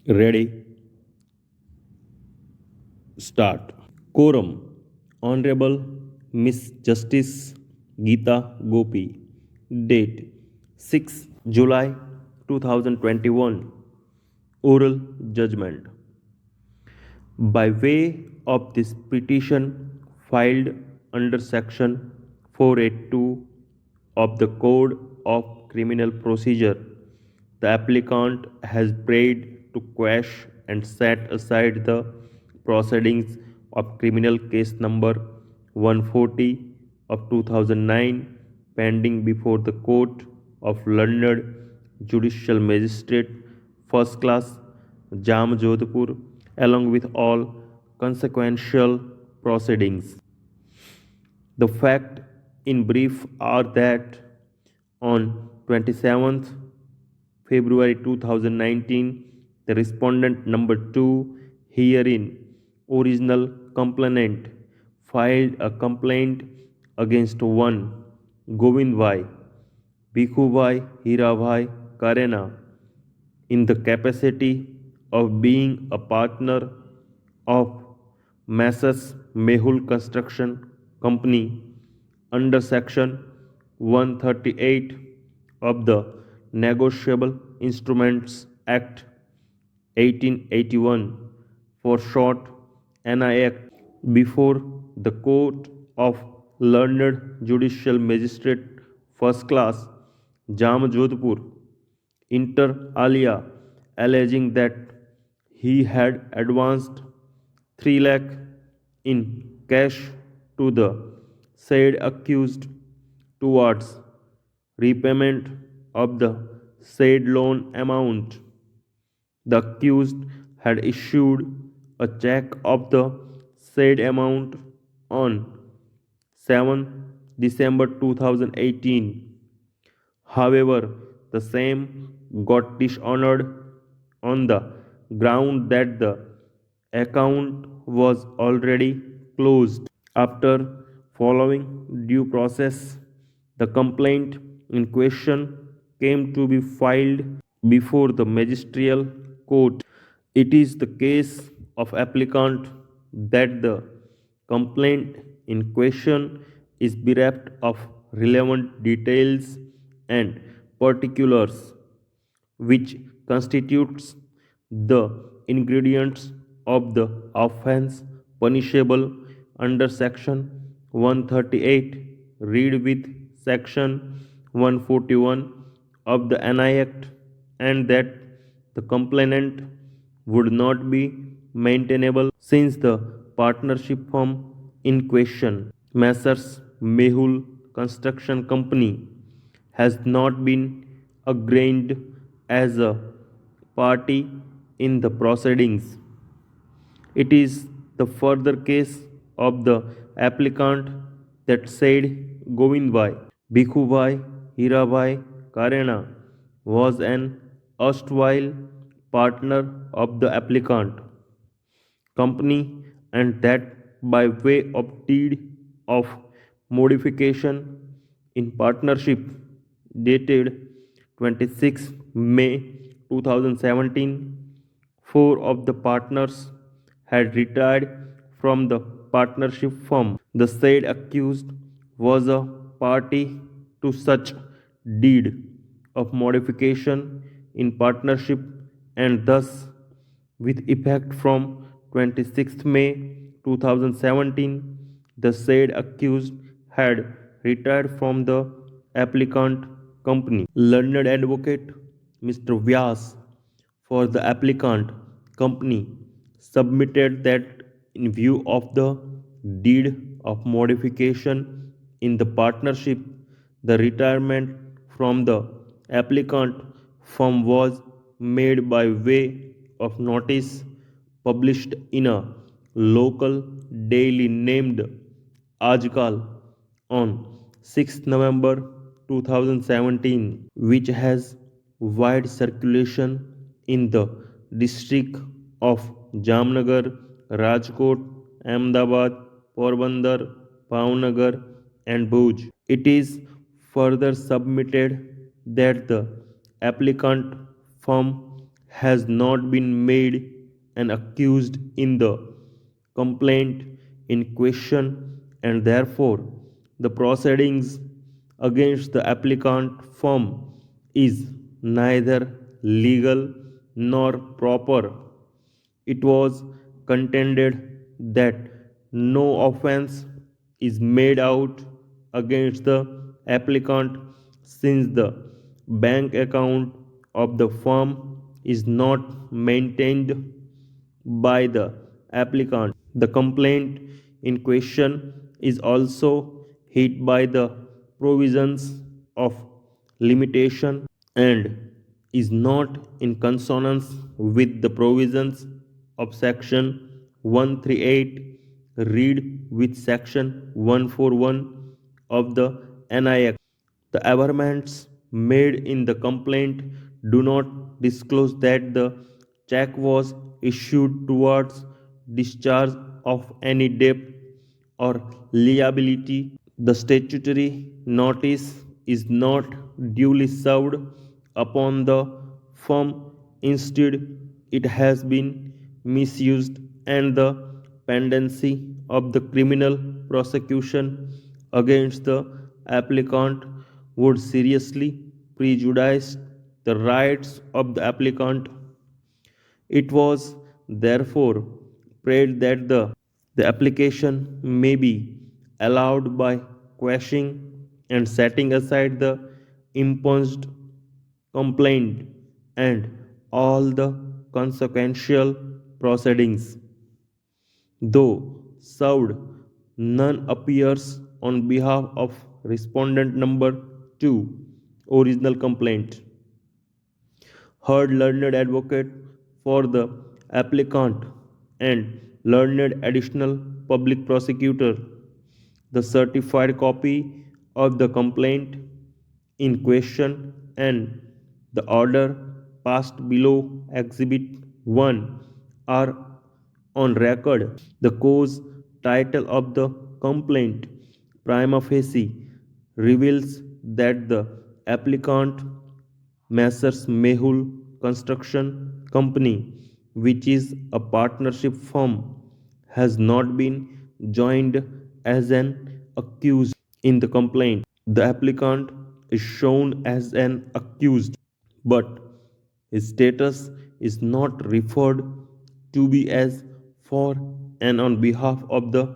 Ready? Start. Quorum. Honorable Miss Justice Geeta Gopi. Date 6 July 2021. Oral Judgment. By way of this petition filed under Section 482 of the Code of Criminal Procedure, the applicant has prayed to quash and set aside the proceedings of criminal case number 140 of 2009 pending before the Court of Learned Judicial Magistrate First Class Jam Jodhpur along with all consequential proceedings. The fact in brief are that on 27th February 2019, the respondent number 2 herein original complainant filed a complaint against one Govind Bhai, Bhikhu Bhai, Hira Bhai, Karena in the capacity of being a partner of Messrs. Mehul Construction Company under Section 138 of the Negotiable Instruments Act 1881, for short NI Act, before the Court of Learned Judicial Magistrate First Class Jam Jodhpur inter alia, alleging that he had advanced 3 lakh in cash to the said accused towards repayment of the said loan amount. The accused had issued a check of the said amount on 7 December 2018. However, the same got dishonored on the ground that the account was already closed. After following due process, the complaint in question came to be filed before the magisterial court. It is the case of applicant that the complaint in question is bereft of relevant details and particulars which constitutes the ingredients of the offense punishable under section 138 read with section 141 of the NI Act, and that the complainant would not be maintainable since the partnership firm in question, Messrs. Mehul Construction Company, has not been agreed as a party in the proceedings. It is the further case of the applicant that said Govind Bhai, Bhikhu Bhai, Hira Bhai, Karena was an erstwhile partner of the applicant company, and that by way of deed of modification in partnership dated 26 May 2017, four of the partners had retired from the partnership firm. The said accused was a party to such deed of modification in partnership, and thus with effect from 26th May 2017, the said accused had retired from the applicant company. Learned advocate Mr. Vyas for the applicant company submitted that in view of the deed of modification in the partnership, the retirement from the applicant firm was made by way of notice published in a local daily named Ajkal on 6 November 2017, which has wide circulation in the district of Jamnagar, Rajkot, Ahmedabad, Porbandar, Bhavnagar, and Bhuj. It is further submitted that the applicant firm has not been made and accused in the complaint in question, and therefore the proceedings against the applicant firm is neither legal nor proper. It was contended that no offense is made out against the applicant since the bank account of the firm is not maintained by the applicant. The complaint in question is also hit by the provisions of limitation and is not in consonance with the provisions of section 138 read with section 141 of the NI Act. The averments made in the complaint do not disclose that the check was issued towards discharge of any debt or liability. The statutory notice is not duly served upon the firm. Instead, it has been misused, and the pendency of the criminal prosecution against the applicant would seriously prejudice the rights of the applicant. It was therefore prayed that the application may be allowed by quashing and setting aside the impugned complaint and all the consequential proceedings. Though served, none appears on behalf of respondent number 2, original complaint. Heard learned advocate for the applicant and learned additional public prosecutor. The certified copy of the complaint in question and the order passed below Exhibit 1 are on record. The cause title of the complaint, prima facie, reveals that the applicant, Messrs. Mehul Construction Company, which is a partnership firm, has not been joined as an accused in the complaint. The applicant is shown as an accused, but his status is not referred to be as for and on behalf of the